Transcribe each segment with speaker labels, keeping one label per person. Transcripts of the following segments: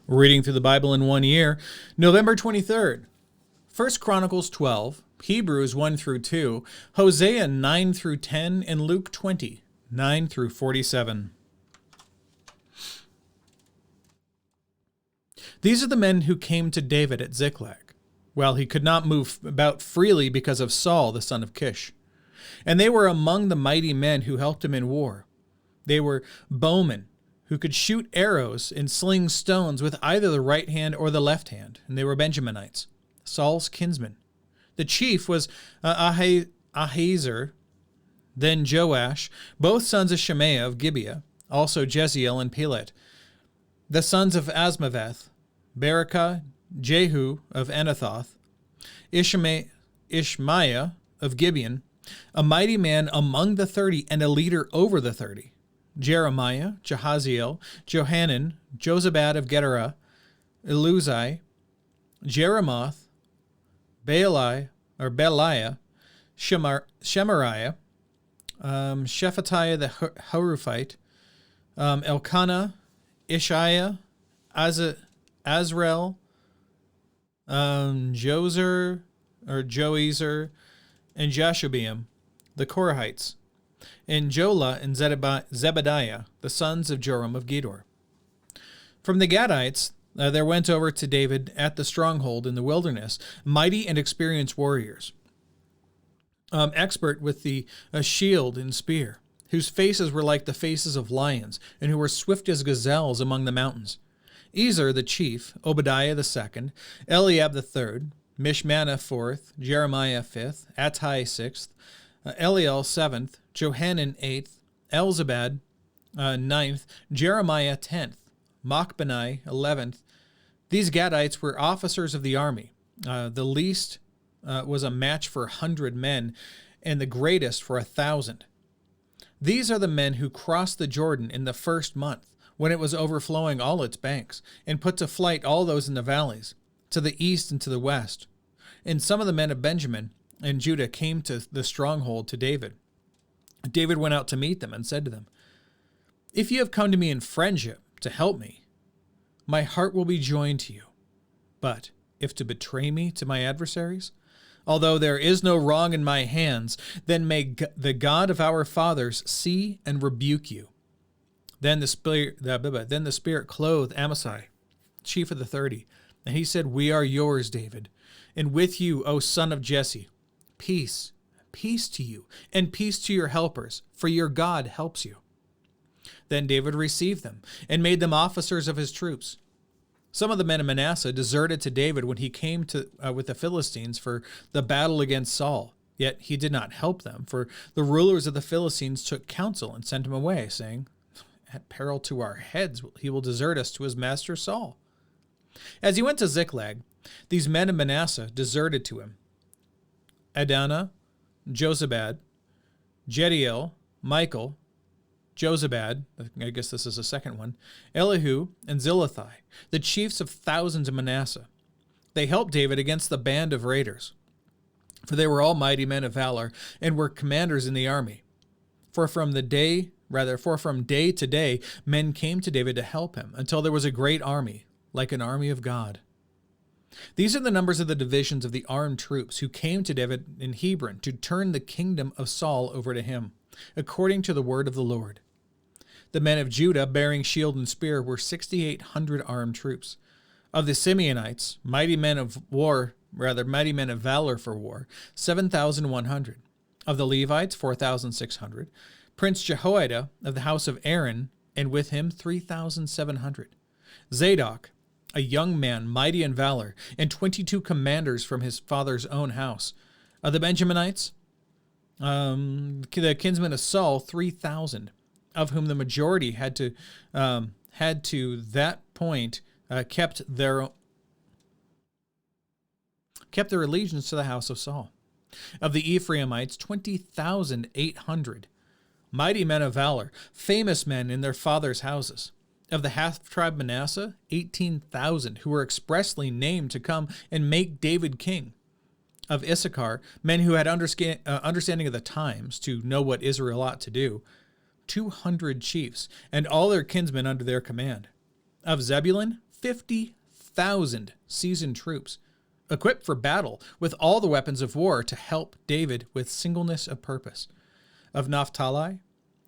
Speaker 1: Reading through the Bible in 1 year, November 23rd, 1 Chronicles 12, Hebrews 1 through 2, Hosea 9 through 10, and Luke 20, 9 through 47. These are the men who came to David at Ziklag, while he could not move about freely because of Saul, the son of Kish. And they were among the mighty men who helped him in war. They were bowmen, who could shoot arrows and sling stones with either the right hand or the left hand, and they were Benjaminites, Saul's kinsmen. The chief was Ahiezer, then Joash, both sons of Shemaiah of Gibeah, also Jeziel and Pelet. The sons of Asmaveth, Berekah, Jehu of Anathoth, Ishmaiah of Gibeon, a mighty man among the 30 and a leader over the 30. Jeremiah, Jahaziel, Johanan, Jozabad of Gedera, Eluzai, Jeremoth, Beliah, Shemariah, Shephatiah the Haruphite, Elkanah, Ishiah, Azrael, Joezer, and Jashobeam, the Korahites, and Jola and Zebediah, the sons of Joram of Gedor. From the Gadites, there went over to David at the stronghold in the wilderness, mighty and experienced warriors, expert with the shield and spear, whose faces were like the faces of lions, and who were swift as gazelles among the mountains. Ezer the chief, Obadiah the second, Eliab the third, Mishmannah fourth, Jeremiah fifth, Attai sixth, Eliel seventh, Johanan eighth, Elzabad ninth, Jeremiah 10th, Machbenai 11th. These Gadites were officers of the army. The least was a match for 100 men, and the greatest for 1,000. These are the men who crossed the Jordan in the first month, when it was overflowing all its banks, and put to flight all those in the valleys, to the east and to the west. And some of the men of Benjamin and Judah came to the stronghold to David. David went out to meet them and said to them, "If you have come to me in friendship to help me, my heart will be joined to you. But if to betray me to my adversaries, although there is no wrong in my hands, then may the God of our fathers see and rebuke you." Then the Spirit clothed Amasai, chief of the 30, and he said, "We are yours, David, and with you, O son of Jesse. Peace, peace to you, and peace to your helpers, for your God helps you." Then David received them, and made them officers of his troops. Some of the men of Manasseh deserted to David when he came with the Philistines for the battle against Saul. Yet he did not help them, for the rulers of the Philistines took counsel and sent him away, saying, "At peril to our heads he will desert us to his master Saul." As he went to Ziklag, these men of Manasseh deserted to him: Adana, Jozabad, Jediel, Michael, Jozabad, I guess this is the second one, Elihu, and Zillethai, the chiefs of thousands of Manasseh. They helped David against the band of raiders, for they were all mighty men of valor, and were commanders in the army. For from day to day, men came to David to help him, until there was a great army, like an army of God. These are the numbers of the divisions of the armed troops who came to David in Hebron to turn the kingdom of Saul over to him, according to the word of the Lord. The men of Judah, bearing shield and spear, were 6,800 armed troops. Of the Simeonites, mighty men of valor for war, 7,100. Of the Levites, 4,600. Prince Jehoiada of the house of Aaron, and with him 3,700. Zadok, a young man, mighty in valor, and 22 commanders from his father's own house. Of the Benjaminites, the kinsmen of Saul, 3,000, of whom the majority had to that point kept their allegiance to the house of Saul. Of the Ephraimites, 20,800, mighty men of valor, famous men in their fathers' houses. Of the half-tribe Manasseh, 18,000, who were expressly named to come and make David king. Of Issachar, men who had understanding of the times to know what Israel ought to do, 200 chiefs, and all their kinsmen under their command. Of Zebulun, 50,000 seasoned troops, equipped for battle with all the weapons of war to help David with singleness of purpose. Of Naphtali,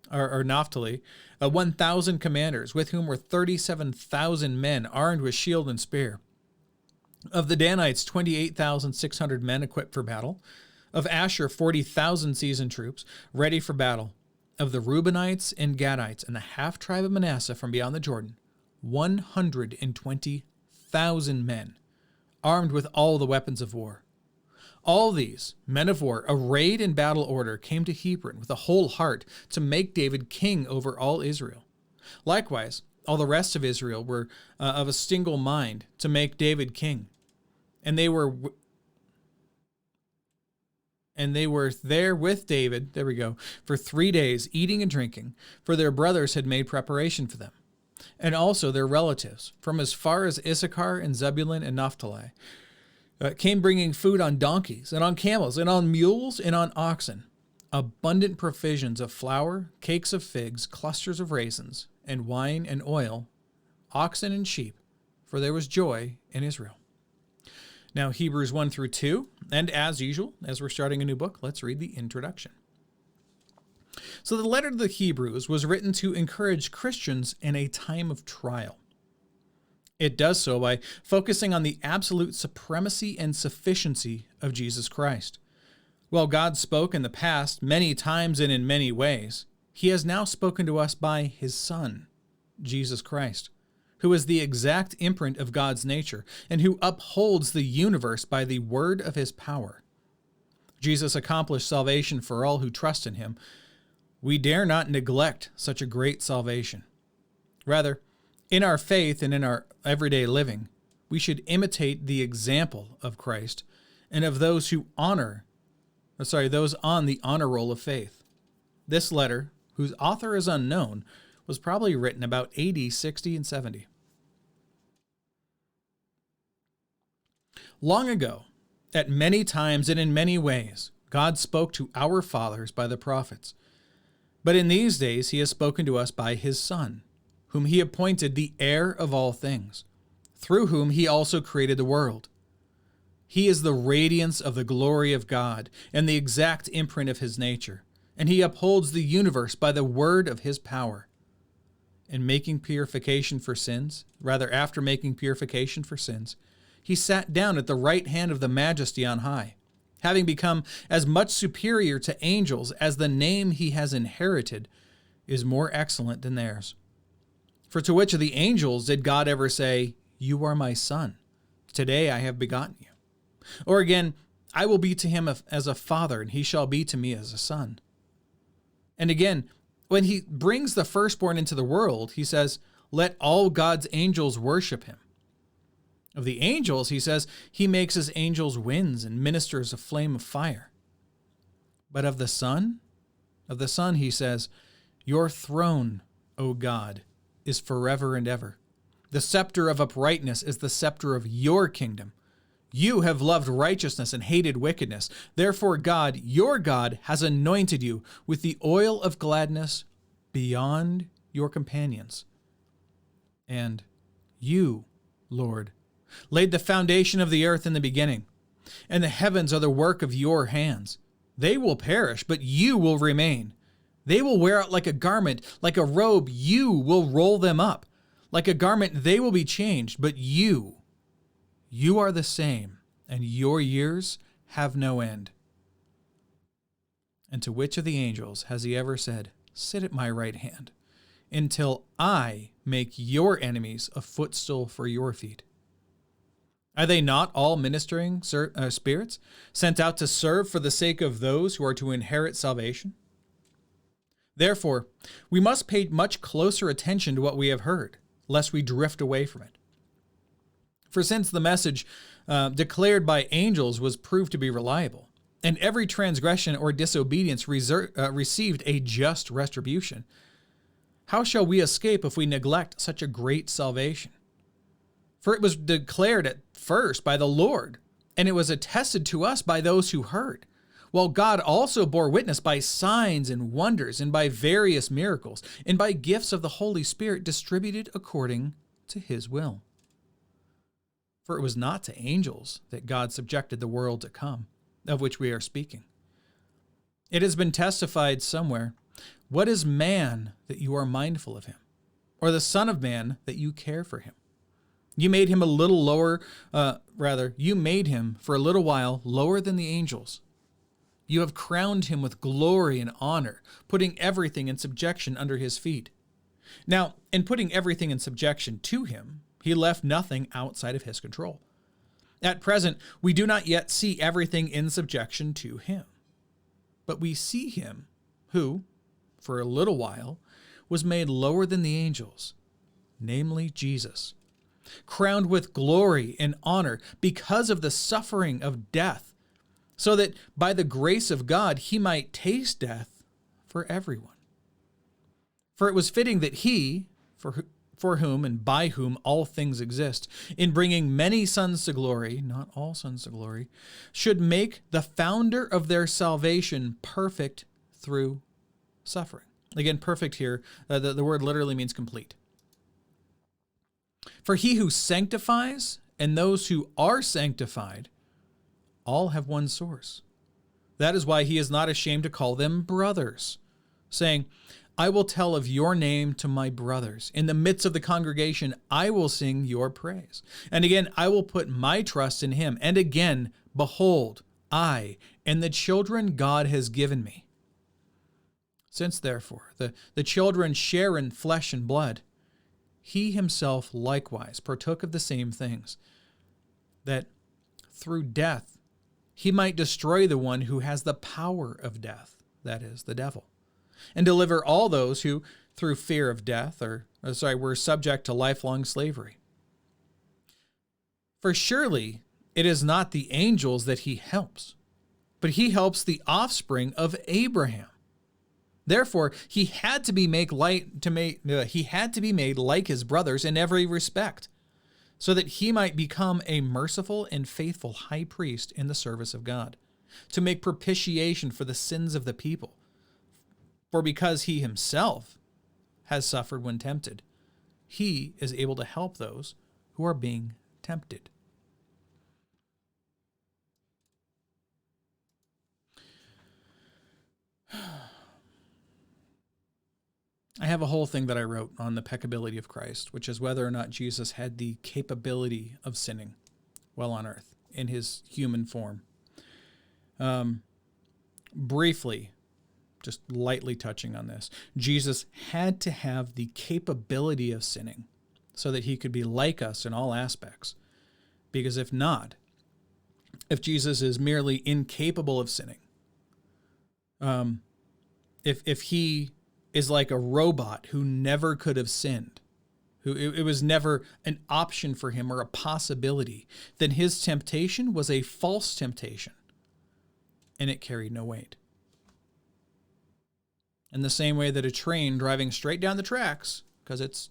Speaker 1: 1,000 commanders, with whom were 37,000 men armed with shield and spear. Of the Danites, 28,600 men equipped for battle. Of Asher, 40,000 seasoned troops, ready for battle. Of the Reubenites and Gadites and the half-tribe of Manasseh from beyond the Jordan, 120,000 men, armed with all the weapons of war. All these men of war, arrayed in battle order, came to Hebron with a whole heart to make David king over all Israel. Likewise, all the rest of Israel were of a single mind to make David king. And they were there with David, for 3 days, eating and drinking, for their brothers had made preparation for them, and also their relatives, from as far as Issachar and Zebulun and Naphtali, came bringing food on donkeys and on camels and on mules and on oxen, abundant provisions of flour, cakes of figs, clusters of raisins, and wine and oil, oxen and sheep, for there was joy in Israel. Now, Hebrews 1 through 2, and as usual, as we're starting a new book, let's read the introduction. So the letter to the Hebrews was written to encourage Christians in a time of trial. It does so by focusing on the absolute supremacy and sufficiency of Jesus Christ. While God spoke in the past many times and in many ways, he has now spoken to us by his Son, Jesus Christ, who is the exact imprint of God's nature and who upholds the universe by the word of his power. Jesus accomplished salvation for all who trust in him. We dare not neglect such a great salvation. Rather, in our faith and in our everyday living, we should imitate the example of Christ and of those those on the honor roll of faith. This letter, whose author is unknown, was probably written about AD 60 and 70. Long ago, at many times and in many ways, God spoke to our fathers by the prophets. But in these days he has spoken to us by his Son, whom he appointed the heir of all things, through whom he also created the world. He is the radiance of the glory of God and the exact imprint of his nature, and he upholds the universe by the word of his power. After making purification for sins, he sat down at the right hand of the Majesty on high, having become as much superior to angels as the name he has inherited is more excellent than theirs. For to which of the angels did God ever say, "You are my son, today I have begotten you"? Or again, "I will be to him as a father, and he shall be to me as a son"? And again, when he brings the firstborn into the world, he says, "Let all God's angels worship him." Of the angels, he says, he makes his angels winds and ministers a flame of fire. But of the Son, he says, "Your throne, O God, is forever and ever. The scepter of uprightness is the scepter of your kingdom. You have loved righteousness and hated wickedness. Therefore God, your God, has anointed you with the oil of gladness beyond your companions. And you, Lord, laid the foundation of the earth in the beginning, and the heavens are the work of your hands. They will perish, but you will remain. They will wear out like a garment, like a robe, you will roll them up. Like a garment, they will be changed, but you are the same, and your years have no end. And to which of the angels has he ever said, "Sit at my right hand, until I make your enemies a footstool for your feet"? Are they not all ministering spirits, sent out to serve for the sake of those who are to inherit salvation? Therefore, we must pay much closer attention to what we have heard, lest we drift away from it. For since the message declared by angels was proved to be reliable, and every transgression or disobedience received a just retribution, how shall we escape if we neglect such a great salvation? For it was declared at first by the Lord, and it was attested to us by those who heard, while God also bore witness by signs and wonders and by various miracles and by gifts of the Holy Spirit distributed according to his will. For it was not to angels that God subjected the world to come, of which we are speaking. It has been testified somewhere, what is man that you are mindful of him, or the son of man that you care for him? You made him a little lower, you made him for a little while lower than the angels. You have crowned him with glory and honor, putting everything in subjection under his feet. Now, in putting everything in subjection to him, he left nothing outside of his control. At present, we do not yet see everything in subjection to him. But we see him who, for a little while, was made lower than the angels, namely Jesus, crowned with glory and honor because of the suffering of death, so that by the grace of God he might taste death for everyone. For it was fitting that he, for whom and by whom all things exist, in bringing many sons to glory, not all sons to glory, should make the founder of their salvation perfect through suffering. Again, perfect here, the word literally means complete. For he who sanctifies and those who are sanctified all have one source. That is why he is not ashamed to call them brothers, saying, I will tell of your name to my brothers. In the midst of the congregation, I will sing your praise. And again, I will put my trust in him. And again, behold, I and the children God has given me. Since therefore the children share in flesh and blood, he himself likewise partook of the same things, that through death he might destroy the one who has the power of death, that is, the devil, and deliver all those who, through fear of death, were subject to lifelong slavery. For surely it is not the angels that he helps, but he helps the offspring of Abraham. Therefore, he had to be made like his brothers in every respect, so that he might become a merciful and faithful high priest in the service of God, to make propitiation for the sins of the people. For because he himself has suffered when tempted, he is able to help those who are being tempted. I have a whole thing that I wrote on the peccability of Christ, which is whether or not Jesus had the capability of sinning while on earth in his human form. Briefly, just lightly touching on this, Jesus had to have the capability of sinning so that he could be like us in all aspects. Because if not, if Jesus is merely incapable of sinning, if he is like a robot who never could have sinned, who it was never an option for him or a possibility, then his temptation was a false temptation, and it carried no weight. In the same way that a train driving straight down the tracks, because it's,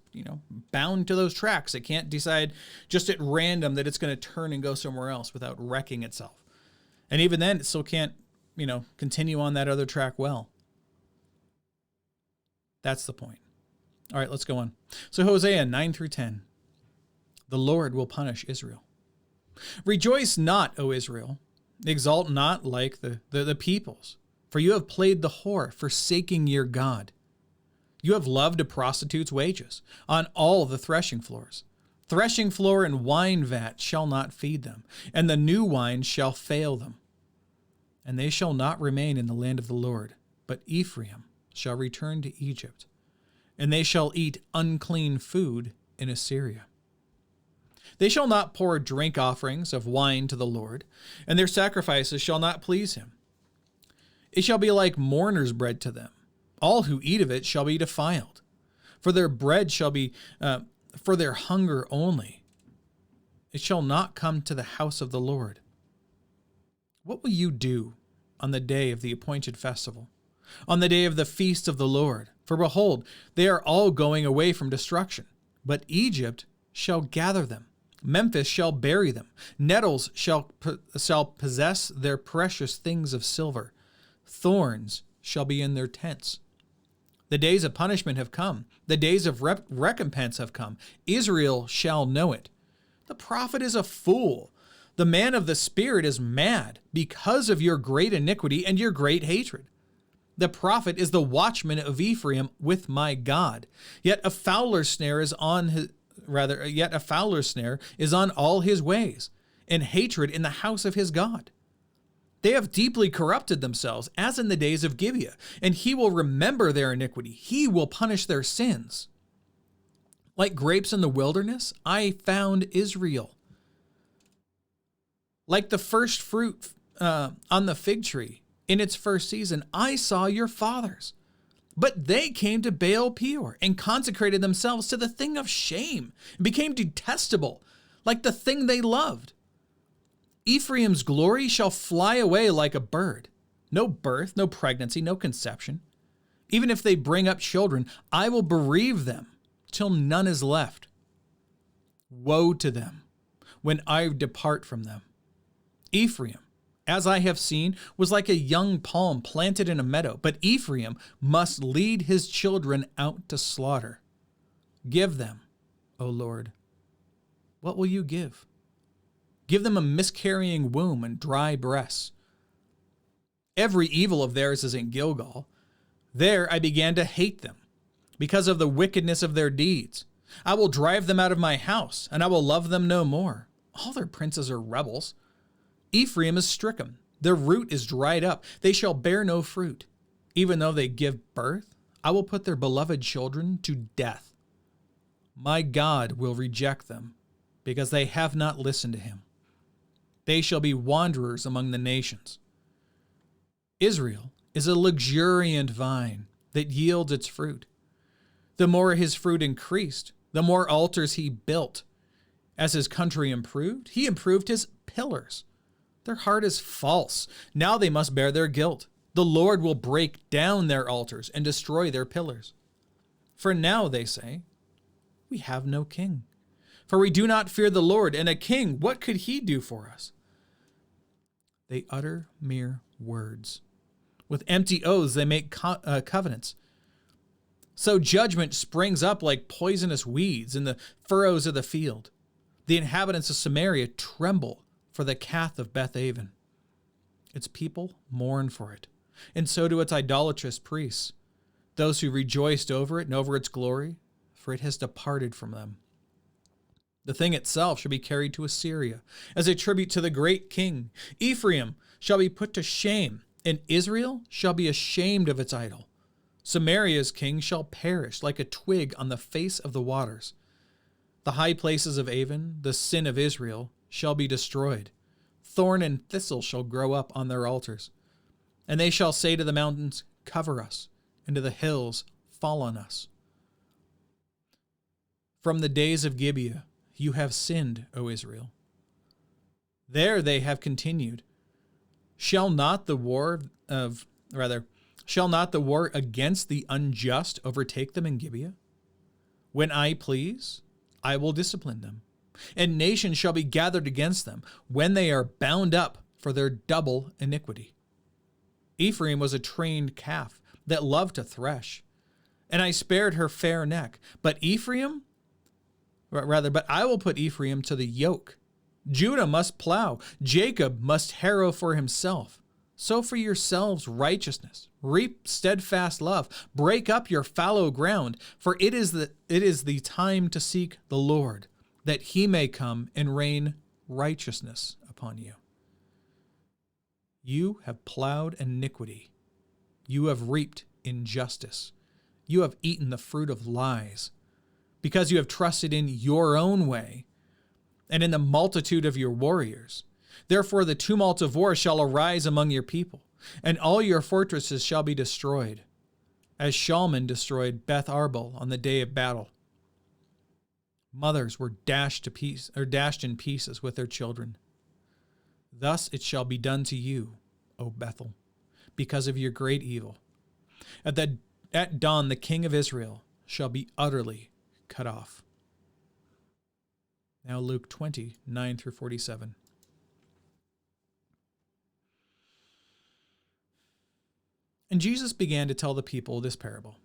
Speaker 1: bound to those tracks, it can't decide just at random that it's going to turn and go somewhere else without wrecking itself. And even then, it still can't, continue on that other track well. That's the point. All right, let's go on. So Hosea 9-10. The Lord will punish Israel. Rejoice not, O Israel. Exalt not like the peoples. For you have played the whore, forsaking your God. You have loved a prostitute's wages on all the threshing floors. Threshing floor and wine vat shall not feed them, and the new wine shall fail them. And they shall not remain in the land of the Lord, but Ephraim shall return to Egypt, and they shall eat unclean food in Assyria. They shall not pour drink offerings of wine to the Lord, and their sacrifices shall not please him. It shall be like mourner's bread to them. All who eat of it shall be defiled, for their bread shall be for their hunger only. It shall not come to the house of the Lord. What will you do on the day of the appointed festival, on the day of the feast of the Lord? For behold, they are all going away from destruction, but Egypt shall gather them. Memphis shall bury them. Nettles shall possess their precious things of silver. Thorns shall be in their tents. The days of punishment have come. The days of recompense have come. Israel shall know it. The prophet is a fool. The man of the Spirit is mad because of your great iniquity and your great hatred. The prophet is the watchman of Ephraim with my God. Yet a fowler's snare is on all his ways, and hatred in the house of his God. They have deeply corrupted themselves, as in the days of Gibeah, and he will remember their iniquity. He will punish their sins. Like grapes in the wilderness, I found Israel. Like the first fruit on the fig tree in its first season, I saw your fathers. But they came to Baal Peor and consecrated themselves to the thing of shame and became detestable, like the thing they loved. Ephraim's glory shall fly away like a bird. No birth, no pregnancy, no conception. Even if they bring up children, I will bereave them till none is left. Woe to them when I depart from them. Ephraim, as I have seen, was like a young palm planted in a meadow, but Ephraim must lead his children out to slaughter. Give them, O Lord. What will you give? Give them a miscarrying womb and dry breasts. Every evil of theirs is in Gilgal. There I began to hate them, because of the wickedness of their deeds. I will drive them out of my house, and I will love them no more. All their princes are rebels. Ephraim is stricken. Their root is dried up. They shall bear no fruit. Even though they give birth, I will put their beloved children to death. My God will reject them, because they have not listened to him. They shall be wanderers among the nations. Israel is a luxuriant vine that yields its fruit. The more his fruit increased, the more altars he built. As his country improved, he improved his pillars. Their heart is false. Now they must bear their guilt. The Lord will break down their altars and destroy their pillars. For now, they say, we have no king. For we do not fear the Lord, and a king, what could he do for us? They utter mere words. With empty oaths they make covenants. So judgment springs up like poisonous weeds in the furrows of the field. The inhabitants of Samaria tremble for the Kath of Bethaven. Its people mourn for it, and so do its idolatrous priests, those who rejoiced over it and over its glory, for it has departed from them. The thing itself shall be carried to Assyria as a tribute to the great king. Ephraim shall be put to shame, and Israel shall be ashamed of its idol. Samaria's king shall perish like a twig on the face of the waters. The high places of Avon, the sin of Israel, shall be destroyed. Thorn and thistle shall grow up on their altars. And they shall say to the mountains, cover us, and to the hills, fall on us. From the days of Gibeah, you have sinned, O Israel. There they have continued. Shall not the war against the unjust overtake them in Gibeah? When I please, I will discipline them, and nations shall be gathered against them when they are bound up for their double iniquity. Ephraim was a trained calf that loved to thresh, and I spared her fair neck. But I will put Ephraim to the yoke. Judah must plow. Jacob must harrow for himself. Sow for yourselves righteousness. Reap steadfast love. Break up your fallow ground, for it is the time to seek the Lord, that he may come and rain righteousness upon you. You have plowed iniquity. You have reaped injustice. You have eaten the fruit of lies, because you have trusted in your own way and in the multitude of your warriors. Therefore the tumult of war shall arise among your people, and all your fortresses shall be destroyed, as Shalman destroyed Beth Arbel on the day of battle. Mothers were dashed in pieces with their children. Thus it shall be done to you, O Bethel, because of your great evil. At dawn the king of Israel shall be utterly cut off. Now Luke 20, 9 through 47. And Jesus began to tell the people this parable.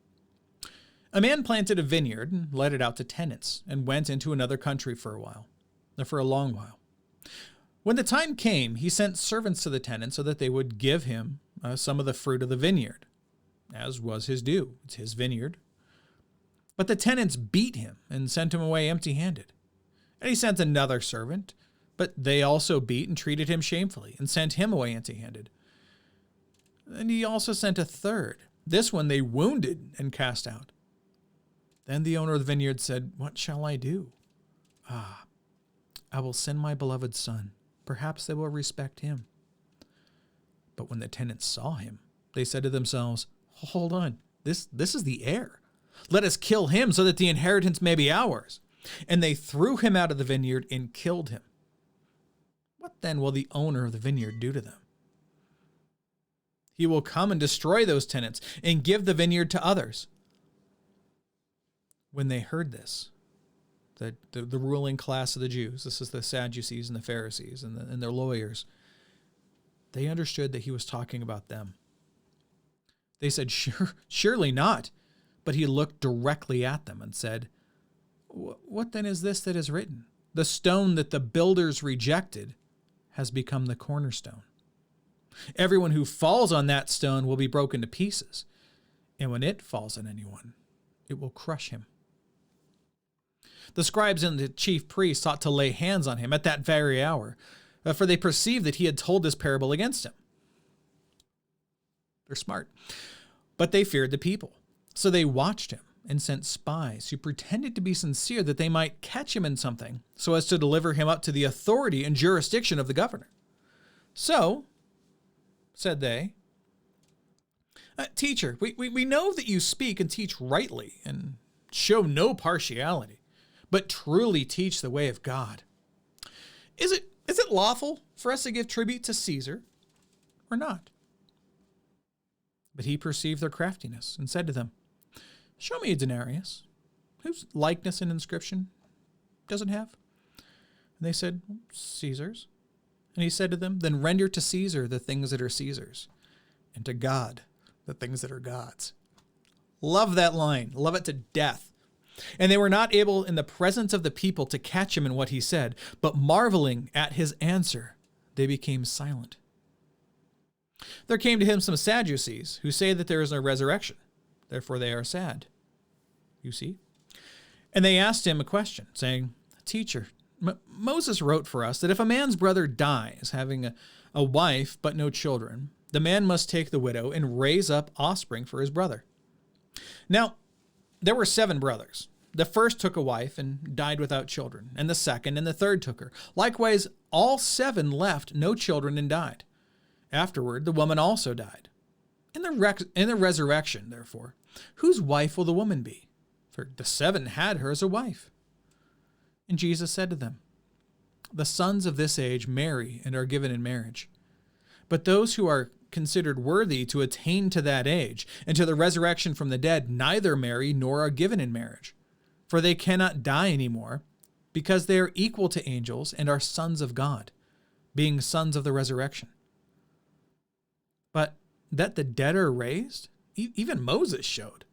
Speaker 1: A man planted a vineyard and let it out to tenants and went into another country for a while. for a long while. When the time came, he sent servants to the tenant so that they would give him some of the fruit of the vineyard, as was his due. It's his vineyard. But the tenants beat him and sent him away empty-handed. And he sent another servant, but they also beat and treated him shamefully and sent him away empty-handed. And he also sent a third. This one they wounded and cast out. Then the owner of the vineyard said, "What shall I do? I will send my beloved son. Perhaps they will respect him." But when the tenants saw him, they said to themselves, "Hold on, this is the heir. Let us kill him so that the inheritance may be ours." And they threw him out of the vineyard and killed him. What then will the owner of the vineyard do to them? He will come and destroy those tenants and give the vineyard to others. When they heard this, the ruling class of the Jews, this is the Sadducees and the Pharisees and their lawyers, they understood that he was talking about them. They said, "Surely not." But he looked directly at them and said, "What then is this that is written? The stone that the builders rejected has become the cornerstone. Everyone who falls on that stone will be broken to pieces, and when it falls on anyone, it will crush him." The scribes and the chief priests sought to lay hands on him at that very hour, for they perceived that he had told this parable against him. They're smart. But they feared the people. So they watched him and sent spies who pretended to be sincere that they might catch him in something so as to deliver him up to the authority and jurisdiction of the governor. "So," said they, "Teacher, we know that you speak and teach rightly and show no partiality, but truly teach the way of God. Is it lawful for us to give tribute to Caesar or not?" But he perceived their craftiness and said to them, "Show me a denarius. Whose likeness and inscription does it have?" And they said, "Caesar's." And he said to them, "Then render to Caesar the things that are Caesar's, and to God the things that are God's." Love that line. Love it to death. And they were not able in the presence of the people to catch him in what he said, but marveling at his answer, they became silent. There came to him some Sadducees who say that there is no resurrection. Therefore they are sad. You see? And they asked him a question, saying, "Teacher, Moses wrote for us that if a man's brother dies, having a wife but no children, the man must take the widow and raise up offspring for his brother. Now, there were 7 brothers. The first took a wife and died without children, and the second and the third took her. Likewise, all 7 left no children and died. Afterward, the woman also died. In the resurrection, therefore, whose wife will the woman be? For the 7 had her as a wife." And Jesus said to them, "The sons of this age marry and are given in marriage. But those who are considered worthy to attain to that age and to the resurrection from the dead neither marry nor are given in marriage. For they cannot die anymore, because they are equal to angels and are sons of God, being sons of the resurrection. But that the dead are raised, even Moses showed."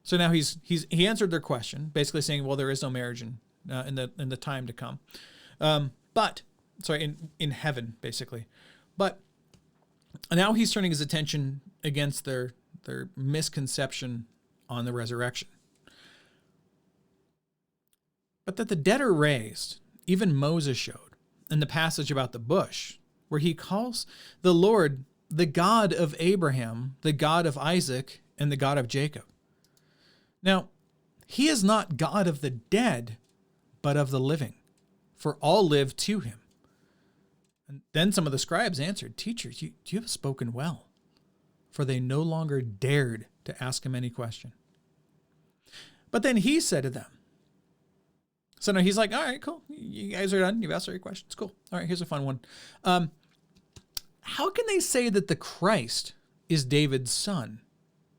Speaker 1: So now he answered their question, basically saying, well, there is no marriage in the time to come, in heaven, basically. But now he's turning his attention against their misconception on the resurrection. But that the dead are raised, even Moses showed in the passage about the bush, where he calls the Lord the God of Abraham, the God of Isaac, and the God of Jacob. Now, he is not God of the dead, but of the living, for all live to him. And then some of the scribes answered, "Teacher, you have spoken well," for they no longer dared to ask him any question. But then he said to them, so now he's like, "All right, cool. You guys are done. You've asked all your questions. Cool. All right, here's a fun one. How can they say that the Christ is David's son?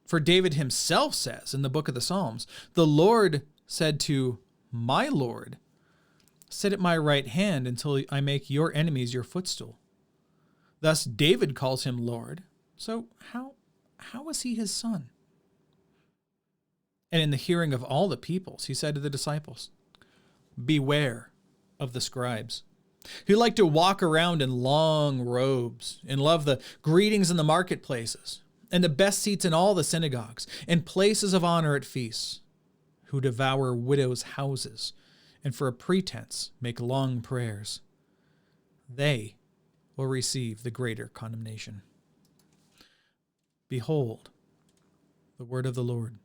Speaker 1: For David himself says in the book of the Psalms, 'The Lord said to my Lord, sit at my right hand until I make your enemies your footstool.' Thus David calls him Lord. So how is he his son?" And in the hearing of all the peoples, he said to the disciples, "Beware of the scribes, who like to walk around in long robes and love the greetings in the marketplaces and the best seats in all the synagogues and places of honor at feasts, who devour widows' houses and for a pretense make long prayers. They will receive the greater condemnation. Behold, the word of the Lord.